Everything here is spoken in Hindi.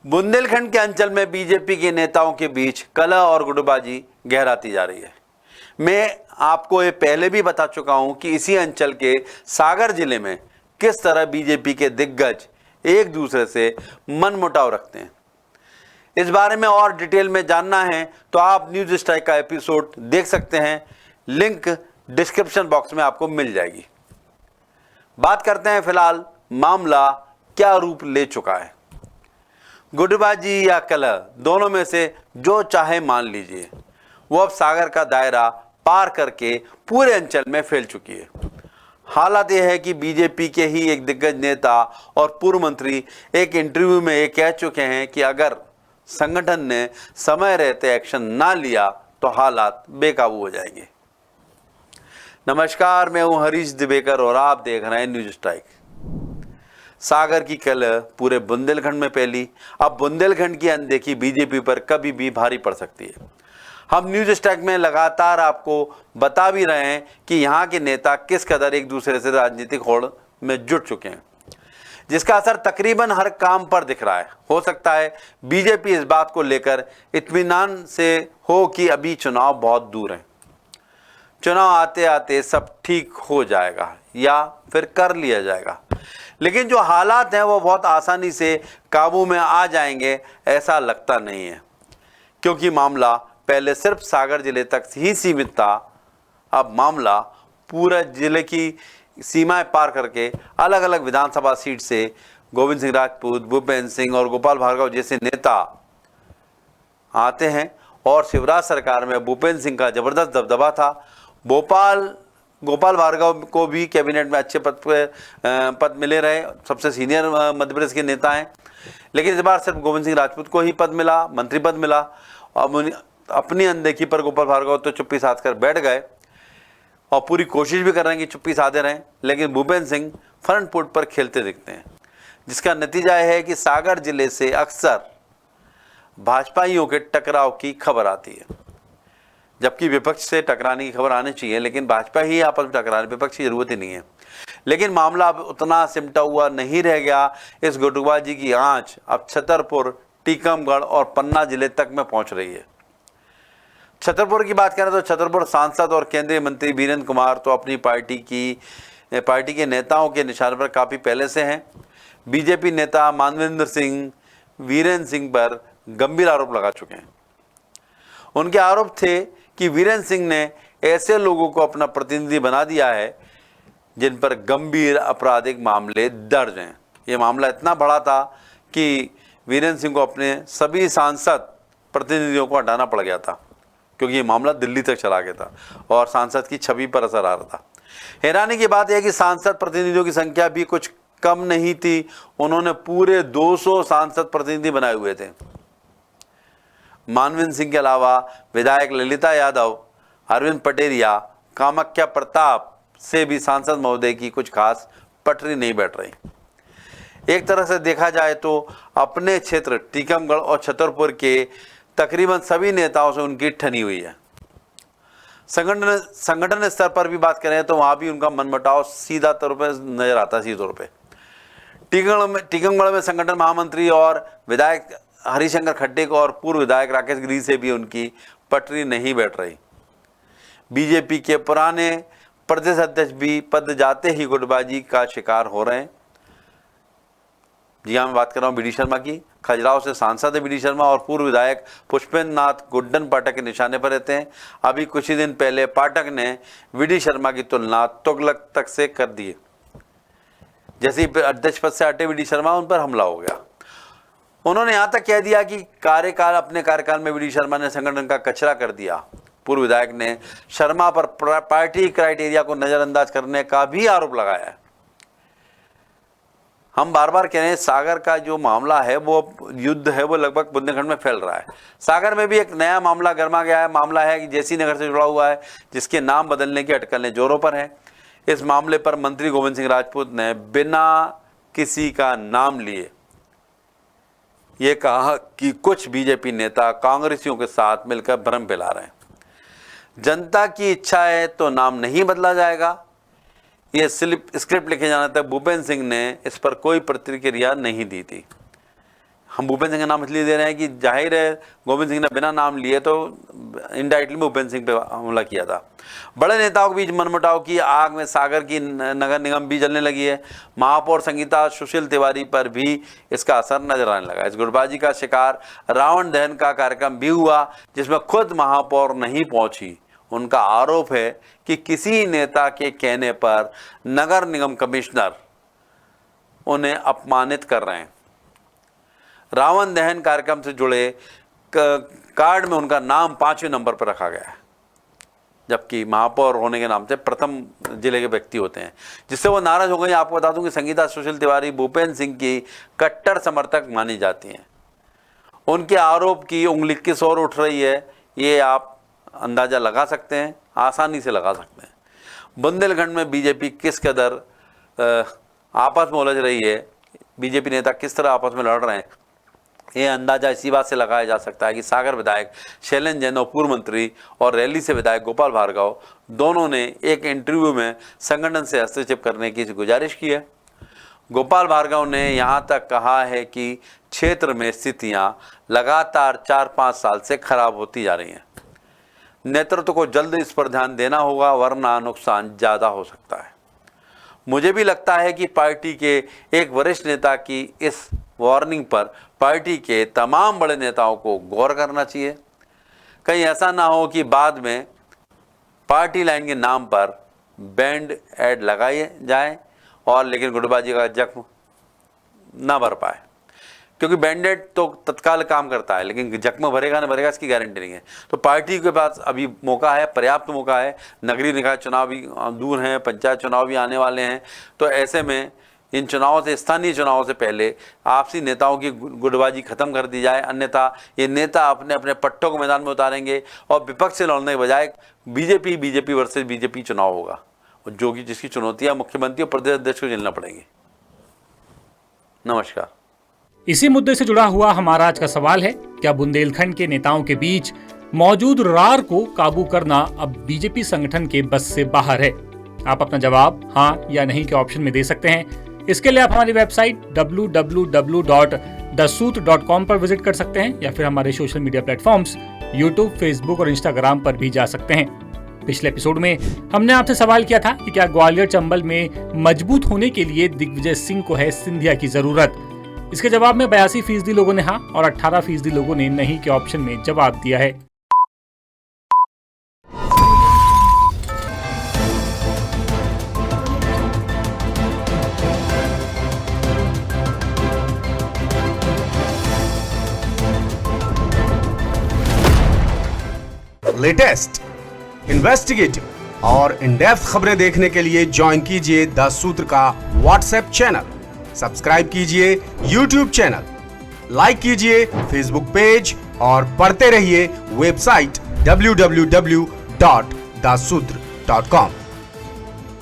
बुंदेलखंड के अंचल में बीजेपी के नेताओं के बीच कलह और गुटबाजी गहराती जा रही है। मैं आपको ये पहले भी बता चुका हूं कि इसी अंचल के सागर जिले में किस तरह बीजेपी के दिग्गज एक दूसरे से मनमुटाव रखते हैं। इस बारे में और डिटेल में जानना है तो आप न्यूज स्ट्राइक का एपिसोड देख सकते हैं, लिंक डिस्क्रिप्शन बॉक्स में आपको मिल जाएगी। बात करते हैं फिलहाल मामला क्या रूप ले चुका है। गुटबाजी या कलह, दोनों में से जो चाहे मान लीजिए, वो अब सागर का दायरा पार करके पूरे अंचल में फैल चुकी है। हालात यह है कि बीजेपी के ही एक दिग्गज नेता और पूर्व मंत्री एक इंटरव्यू में ये कह चुके हैं कि अगर संगठन ने समय रहते एक्शन ना लिया तो हालात बेकाबू हो जाएंगे। नमस्कार, मैं हूं हरीश दिवेकर और आप देख रहे हैं न्यूज स्ट्राइक। सागर की कलह पूरे बुंदेलखंड में फैली। अब बुंदेलखंड की अनदेखी बीजेपी पर कभी भी भारी पड़ सकती है। हम न्यूज स्ट्राइक में लगातार आपको बता भी रहे हैं कि यहाँ के नेता किस कदर एक दूसरे से राजनीतिक होड़ में जुट चुके हैं, जिसका असर तकरीबन हर काम पर दिख रहा है। हो सकता है बीजेपी इस बात को लेकर इत्मीनान से हो कि अभी चुनाव बहुत दूर है, चुनाव आते आते सब ठीक हो जाएगा या फिर कर लिया जाएगा, लेकिन जो हालात हैं वो बहुत आसानी से काबू में आ जाएंगे ऐसा लगता नहीं है, क्योंकि मामला पहले सिर्फ सागर जिले तक ही सीमित था। अब मामला पूरा जिले की सीमाएं पार करके अलग अलग विधानसभा सीट से गोविंद सिंह राजपूत, भूपेंद्र सिंह और गोपाल भार्गव जैसे नेता आते हैं। और शिवराज सरकार में भूपेंद्र सिंह का जबरदस्त दबदबा था। गोपाल भार्गव को भी कैबिनेट में अच्छे पद मिले रहे, सबसे सीनियर मध्य प्रदेश के नेता हैं, लेकिन इस बार सिर्फ गोविंद सिंह राजपूत को ही पद मिला, मंत्री पद मिला। अब अपनी अनदेखी पर गोपाल भार्गव तो चुप्पी साध कर बैठ गए और पूरी कोशिश भी कर रहे हैं कि चुप्पी साधे रहें, लेकिन भूपेंद्र सिंह फ्रंट फुट पर खेलते दिखते हैं, जिसका नतीजा है कि सागर जिले से अक्सर भाजपाइयों के टकराव की खबर आती है, जबकि विपक्ष से टकराने की खबर आनी चाहिए, लेकिन भाजपा ही आपस में टकराने, विपक्ष की जरूरत ही नहीं है। लेकिन मामला अब उतना सिमटा हुआ नहीं रह गया। इस गुटबाजी की आंच अब छतरपुर, टीकमगढ़ और पन्ना जिले तक में पहुंच रही है। छतरपुर की बात करें तो छतरपुर सांसद और केंद्रीय मंत्री वीरेंद्र कुमार तो अपनी पार्टी के नेताओं के निशाने पर काफ़ी पहले से हैं। बीजेपी नेता मानवेंद्र सिंह वीरेंद्र सिंह पर गंभीर आरोप लगा चुके हैं। उनके आरोप थे कि वीरेंद्र सिंह ने ऐसे लोगों को अपना प्रतिनिधि बना दिया है जिन पर गंभीर आपराधिक मामले दर्ज हैं। ये मामला इतना बड़ा था कि वीरेंद्र सिंह को अपने सभी सांसद प्रतिनिधियों को हटाना पड़ गया था, क्योंकि ये मामला दिल्ली तक चला गया था और सांसद की छवि पर असर आ रहा था। हैरानी की बात यह कि सांसद प्रतिनिधियों की संख्या भी कुछ कम नहीं थी। उन्होंने पूरे 200 सांसद प्रतिनिधि बनाए हुए थे। मानवेंद्र सिंह के अलावा विधायक ललिता यादव, अरविंद पटेरिया, कामाख्या प्रताप से भी सांसद महोदय की कुछ खास पटरी नहीं बैठ रही। एक तरह से देखा जाए तो अपने क्षेत्र टीकमगढ़ और छतरपुर के तकरीबन सभी नेताओं से उनकी ठनी हुई है। संगठन स्तर पर भी बात करें तो वहाँ भी उनका मनमुटाव सीधा तौर पर नजर आता है। सीधे तौर पर टीकमगढ़ में संगठन महामंत्री और विधायक हरिशंकर खट्टे को और पूर्व विधायक राकेश गिरी से भी उनकी पटरी नहीं बैठ रही। बीजेपी के पुराने प्रदेश अध्यक्ष भी पद जाते ही गुटबाजी का शिकार हो रहे हैं। जी हाँ, मैं बात कर रहा हूँ बीडी शर्मा की। खजुराहो से सांसद है बीडी शर्मा और पूर्व विधायक पुष्पेंद्र नाथ गुड्डन पाठक के निशाने पर रहते हैं। अभी कुछ ही दिन पहले पाठक ने बीडी शर्मा की तुलना तुगलक तक से कर दी। जैसे ही अध्यक्ष पद से हटे बीडी शर्मा, उन पर हमला हो गया। उन्होंने यहाँ तक कह दिया कि अपने कार्यकाल में बीडी शर्मा ने संगठन का कचरा कर दिया। पूर्व विधायक ने शर्मा पर पार्टी क्राइटेरिया को नजरअंदाज करने का भी आरोप लगाया है। हम बार बार कह रहे हैं, सागर का जो मामला है, वो युद्ध है, वो लगभग बुंदेलखंड में फैल रहा है। सागर में भी एक नया मामला गर्मा गया है। मामला है कि जेसी नगर से जुड़ा हुआ है, जिसके नाम बदलने की अटकलें जोरों पर हैं। इस मामले पर मंत्री गोविंद सिंह राजपूत ने बिना किसी का नाम लिए ये कहा कि कुछ बीजेपी नेता कांग्रेसियों के साथ मिलकर भ्रम फैला रहे हैं। जनता की इच्छा है तो नाम नहीं बदला जाएगा। ये स्क्रिप्ट लिखे जाने तक भूपेंद्र सिंह ने इस पर कोई प्रतिक्रिया नहीं दी थी। हम भूपेंद्र सिंह का नाम इसलिए दे रहे हैं कि जाहिर है गोविंद सिंह ने बिना नाम लिए तो इनडायरेक्टली भूपेंद्र सिंह पे हमला किया था। बड़े नेताओं के बीच मनमुटाव की आग में सागर की नगर निगम भी जलने लगी है। महापौर संगीता सुशील तिवारी पर भी इसका असर नजर आने लगा। इस गुटबाजी का शिकार रावण दहन का कार्यक्रम भी हुआ, जिसमें खुद महापौर नहीं पहुंची। उनका आरोप है कि किसी नेता के कहने पर नगर निगम कमिश्नर उन्हें अपमानित कर रहे हैं। रावण दहन कार्यक्रम से जुड़े कार्ड में उनका नाम 5वें नंबर पर रखा गया है, जबकि महापौर होने के नाम से प्रथम जिले के व्यक्ति होते हैं, जिससे वो नाराज हो गई। आपको बता दूं कि संगीता सुशील तिवारी भूपेंद्र सिंह की कट्टर समर्थक मानी जाती हैं। उनके आरोप की उंगली किस ओर उठ रही है, ये आप अंदाजा लगा सकते हैं, आसानी से लगा सकते हैं। बुंदेलखंड में बीजेपी किस कदर आपस में उलझ रही है, बीजेपी नेता किस तरह आपस में लड़ रहे हैं, ये अंदाजा इसी बात से लगाया जा सकता है कि सागर विधायक शैलेंद्र जैन और पूर्व मंत्री और रैली से विधायक गोपाल भार्गव दोनों ने एक इंटरव्यू में संगठन से हस्तक्षेप करने की गुजारिश की है। गोपाल भार्गव ने यहाँ तक कहा है कि क्षेत्र में स्थितियाँ लगातार 4-5 साल से खराब होती जा रही हैं। नेतृत्व को जल्द इस पर ध्यान देना होगा, वरना नुकसान ज़्यादा हो सकता है। मुझे भी लगता है कि पार्टी के एक वरिष्ठ नेता की इस वार्निंग पर पार्टी के तमाम बड़े नेताओं को गौर करना चाहिए। कहीं ऐसा ना हो कि बाद में पार्टी लाइन के नाम पर बैंड ऐड लगाए जाए और लेकिन गुटबाजी का जख्म ना भर पाए, क्योंकि बैंडेड तो तत्काल काम करता है, लेकिन जख्म भरेगा ना भरेगा इसकी गारंटी नहीं है। तो पार्टी के पास अभी मौका है, पर्याप्त मौका है। नगरीय निकाय चुनाव भी दूर हैं, पंचायत चुनाव भी आने वाले हैं। तो ऐसे में इन चुनावों से, स्थानीय चुनावों से पहले आपसी नेताओं की गुटबाजी खत्म कर दी जाए, अन्यथा ये नेता अपने अपने पट्टों को मैदान में उतारेंगे और विपक्ष से लड़ने के बजाय बीजेपी वर्सेस बीजेपी चुनाव होगा, और जो कि जिसकी चुनौतियाँ मुख्यमंत्री और प्रदेश अध्यक्ष को झेलना पड़ेंगी। नमस्कार। इसी मुद्दे से जुड़ा हुआ हमारा आज का सवाल है, क्या बुंदेलखंड के नेताओं के बीच मौजूद रार को काबू करना अब बीजेपी संगठन के बस से बाहर है? आप अपना जवाब हाँ या नहीं के ऑप्शन में दे सकते हैं। इसके लिए आप हमारी वेबसाइट www.daसूत्र.com पर विजिट कर सकते हैं, या फिर हमारे social media platforms YouTube, Facebook और इंस्टाग्राम पर भी जा सकते हैं। पिछले एपिसोड में हमने आपसे सवाल किया था कि क्या ग्वालियर चंबल में मजबूत होने के लिए दिग्विजय सिंह को है सिंधिया की जरूरत। इसके जवाब में 82% लोगों ने हाँ और 18% लोगों ने नहीं के ऑप्शन में जवाब दिया है। लेटेस्ट, इन्वेस्टिगेटिव और इन डेप्थ खबरें देखने के लिए ज्वाइन कीजिए द सूत्र का व्हाट्सएप चैनल, सब्सक्राइब कीजिए यूट्यूब चैनल, लाइक कीजिए फेसबुक पेज और पढ़ते रहिए वेबसाइट www.daसूत्र.com।